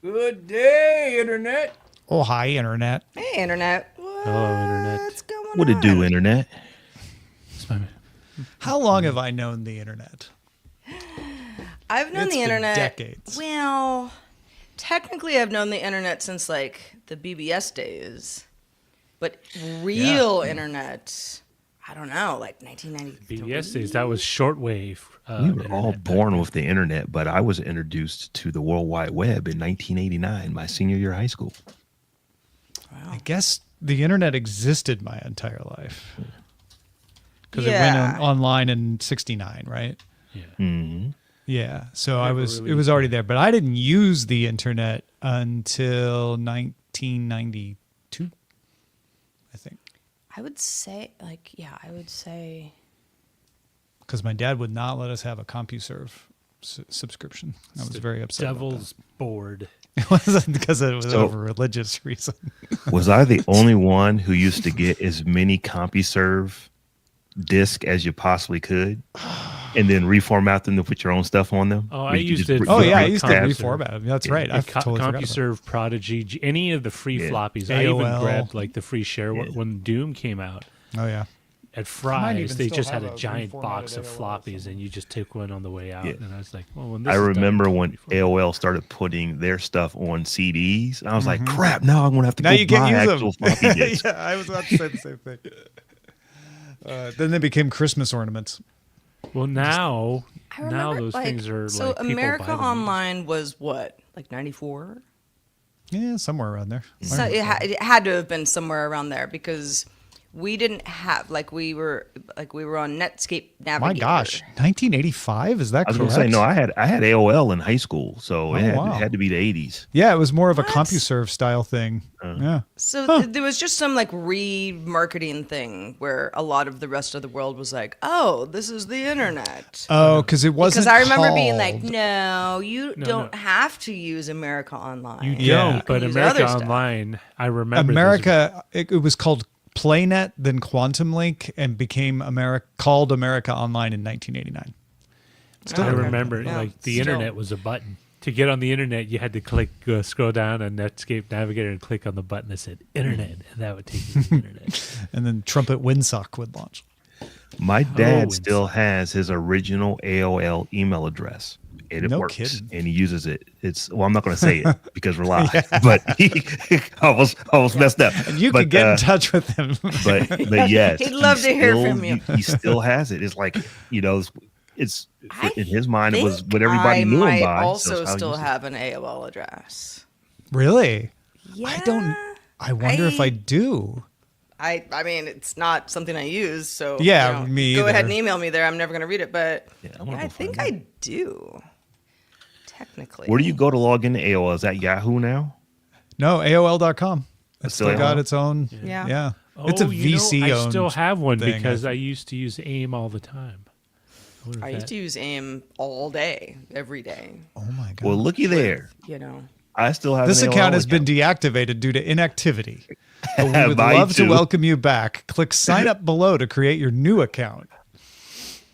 Good day, Internet. Oh, hi, Internet. Hey, Internet. Hello, Internet. What's going on? What it do, Internet? How long have I known the Internet? I've known It's the been Internet. decades. Well, technically, I've known the Internet since like the BBS days. But real Internet, I don't know, like 1993. BBS days, that was shortwave. We were all born with the internet, but I was introduced to the World Wide Web in 1989, my senior year of high school. Wow. I guess the Internet existed my entire life. Because it Yeah. went online in 69, right? Yeah. Mm-hmm. Yeah. So Never it really- was already there. But I didn't use the Internet until 1992, I think. I would say, Because my dad would not let us have a CompuServe subscription. I was very upset Devil's board. about that. It wasn't because it was So- over religious reason. Was I the only one who used to get as many CompuServe disc as you possibly could, and then reformat them to put your own stuff on them? Oh, Where I you could used just it. put- Oh, put yeah, I your used to tabs- reformat them. That's right. I Yeah, totally forgot about that. CompuServe, Prodigy, any of the free Yeah. floppies. I even AOL. grabbed like the free share Yeah. when Doom came out. Oh, yeah. At Might Fry's, even they still just have had a a giant reformatted box of AOL floppies, and you just took one on the way out. Yeah. And I was like, well, when this I is done, remember I'll when reformat. AOL started putting their stuff on CDs. I was like, crap, now I'm going to have to Now go you can't buy use actual them. floppy disks. Yeah, I was about to say the same thing. Then they became Christmas ornaments. Well, now I remember, those like, things are so like people America buy them. Online was what, like 94? Yeah, somewhere around there. So it had to have been somewhere around there because we didn't have we were on Netscape Navigator. My gosh, 1985? Is that I was correct? going to say, no, I had AOL in high school, so it wow. had to be the 80s. Yeah, it was more of a What? CompuServe style thing. Yeah. So there was just some like remarketing thing where a lot of the rest of the world was like, "Oh, this is the internet." Oh, because it wasn't. Because I remember being like, called- "No, you don't no. have to use America Online. You Yeah. don't, You but can use America other stuff." Online, I remember America. It was called PlayNet, then Quantum Link, and became called America Online in 1989. Still I Okay. remember Yeah, like the still. internet was a button. To get on the internet, you had to scroll down on Netscape Navigator and click on the button that said "Internet," and that would take you to the internet. and then Trumpet Windsock would launch. My dad and still has his original AOL email address, and it No works, kidding. and he uses it. I'm not going to say it because we're live, but he almost messed up. And you but, could get in touch with him. but yes, He'd love to hear from you. He still has it. It's like it's I in his mind. It was think what everybody I knew him might by. so also it's how he still uses it. have an AOL address. Really? Yeah. I wonder if I do. I mean, it's not something I use, so Yeah, me Go ahead either. and email me there. I'm never going to read it, but Yeah, I wanna I go think find I do. Technically, Where do you go to log into AOL? Is that Yahoo now? No, AOL.com. It's Still still got AOL? its own. Yeah. Yeah. It's a VC I owned. still have one thing, because I I used to use AIM all the time. wonder if I used that- to use AIM all day, every day. Oh my god. Well, looky there. You know, I still have This an account AOL has been deactivated due to inactivity. But we would Mine love to too. welcome you back. Click sign up below to create your new account.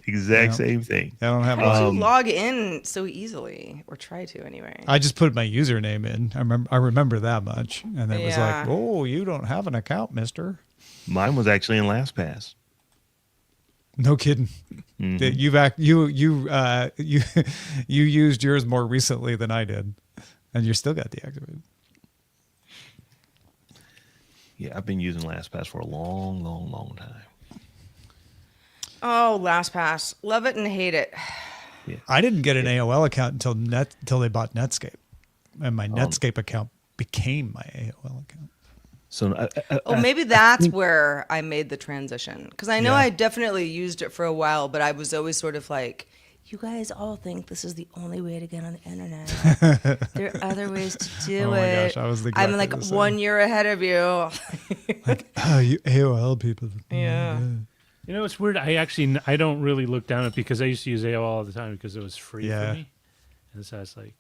Exact Yeah. same thing. I don't have. how did you log in so easily, or try to anyway? I just put my username in. I remember that much, and it was Yeah. like, "Oh, you don't have an account, Mister." Mine was actually in LastPass. No kidding. Mhm. That you you used yours more recently than I did, and you still got deactivated. Yeah, I've been using LastPass for a long, long, long time. Oh, LastPass, love it and hate it. I didn't get an AOL account until they bought Netscape, and my Netscape account became my AOL account. So, Oh, maybe that's where I made the transition. Because I know Yeah. I definitely used it for a while, but I was always sort of like, you guys all think this is the only way to get on the internet. There are other ways to do Oh my it. gosh, I was I'm exactly like the same. 1 year ahead of you. Oh, you AOL people. Yeah. You know, it's weird. I don't really look down it because I used to use AOL all the time because it was free Yeah. for me. And so I was like,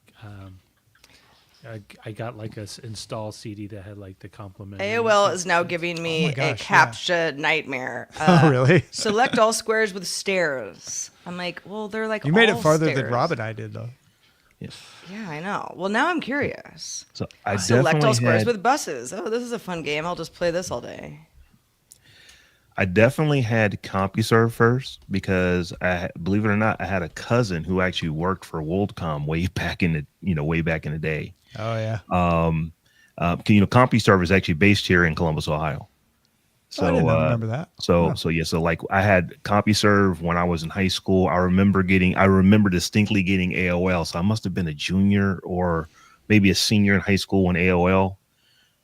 I got like a install CD that had like the complimentary. AOL is now giving me Oh my gosh, a CAPTCHA nightmare. Oh, really? Select all squares with stairs. I'm like, well, they're like You made it all farther than stairs. Rob and I did, though. Yeah, I know. Well, now I'm curious. So I Select definitely all squares had, with buses. Oh, this is a fun game. I'll just play this all day. I definitely had CompuServe first because believe it or not, I had a cousin who actually worked for WorldCom way back in the day. Oh yeah. CompuServe is actually based here in Columbus, Ohio. So I didn't remember that. So Huh. so like I had CompuServe when I was in high school. I remember distinctly getting AOL. So I must have been a junior or maybe a senior in high school when AOL.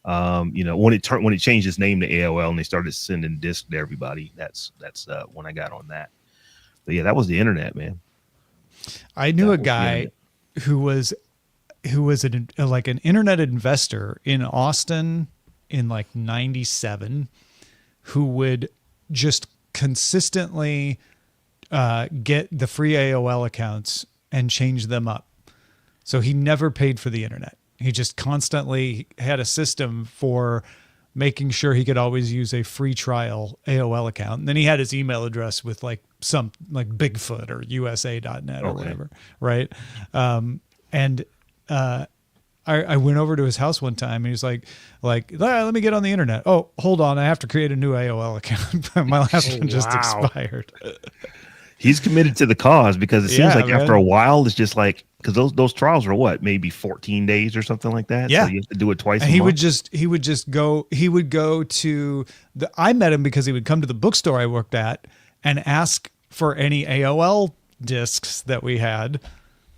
When it changed its name to AOL and they started sending discs to everybody. That's when I got on that. But yeah, that was the internet, man. I knew That a was the guy internet. who was an internet investor in Austin in like 97 who would just consistently get the free AOL accounts and change them up. So he never paid for the internet. He just constantly had a system for making sure he could always use a free trial AOL account. And then he had his email address with like some like Bigfoot or USA.net or whatever. Right. I went over to his house one time and he was like, let me get on the internet. Oh, hold on. I have to create a new AOL account. My last one just expired. He's committed to the cause because it seems like man. after a while, it's just like, because those trials are what, maybe 14 days or something like that. Yeah. So you have to do it twice. And a he month. would go to I met him because he would come to the bookstore I worked at and ask for any AOL discs that we had,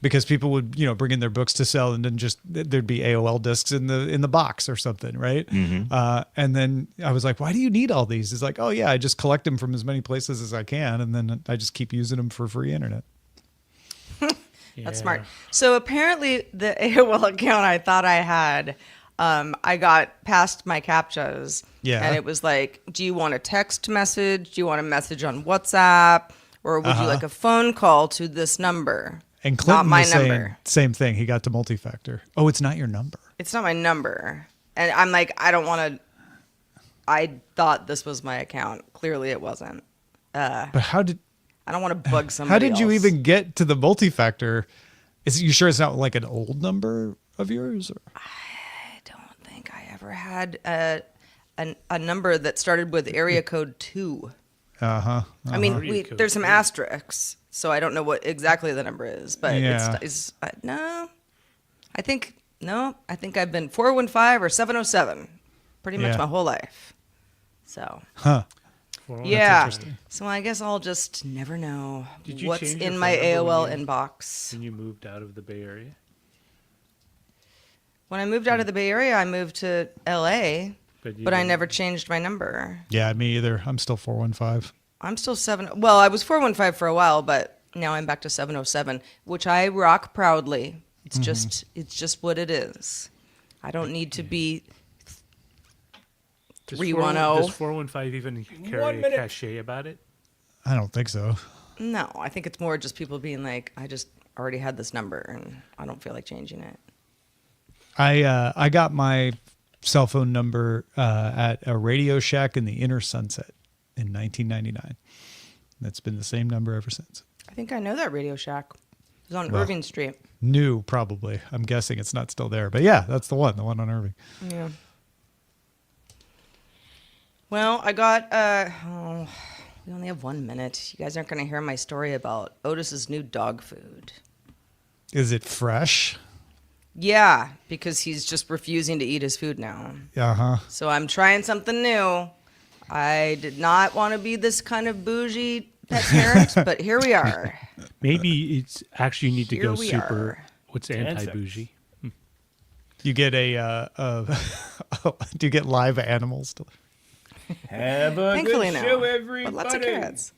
because people would, bring in their books to sell and then there'd be AOL discs in the box or something. Right. Mm-hmm. And then I was like, why do you need all these? He's like, oh yeah, I just collect them from as many places as I can. And then I just keep using them for free internet. That's smart. So apparently the AOL account I thought I had, I got past my CAPTCHAs. Yeah. And it was like, do you want a text message? Do you want a message on WhatsApp? Or would you like a phone call to this number? And Clinton not my was saying number. Same thing. He got to multi-factor. Oh, it's not your number. It's not my number. And I'm like, I don't want to. I thought this was my account. Clearly it wasn't. But how did I don't want to bug How somebody did you else. even get to the multi-factor? You sure it's not like an old number of yours? Or? I don't think I ever had a number that started with area code 2. Uh-huh. I mean, Area code there's some 2. asterisks, so I don't know what exactly the number is. But Yeah. no. I think I've been 415 or 707 pretty much Yeah. my whole life. So, Huh. Well, yeah. that's interesting. So I guess I'll just never know Did you what's change your in my phone number AOL when you- inbox. When you moved out of the Bay Area? When I moved out of the Bay Area, I moved to LA, But you but I didn't- never changed my number. Yeah, me either. I'm still 415. I'm still 7. Well, I was 415 for a while, but now I'm back to 707, which I rock proudly. It's just what it is. I don't need to be Does 310. Does 415 even carry 1 a minute. cachet about it? I don't think so. No, I think it's more just people being like, I just already had this number and I don't feel like changing it. I got my cell phone number at a Radio Shack in the Inner Sunset in 1999. That's been the same number ever since. I think I know that Radio Shack. It was on Well. Irving Street. New, probably. I'm guessing it's not still there. But yeah, that's the one on Irving. Yeah. Well, I got, we only have 1 minute. You guys aren't going to hear my story about Otis's new dog food. Is it fresh? Yeah, because he's just refusing to eat his food now. Uh-huh. So I'm trying something new. I did not want to be this kind of bougie pet parent, but here we are. Maybe it's actually you need to Here go we super. are. What's anti-bougie? You get do you get live animals? Have a Thankfully good no. show, But everybody. lots of carrots.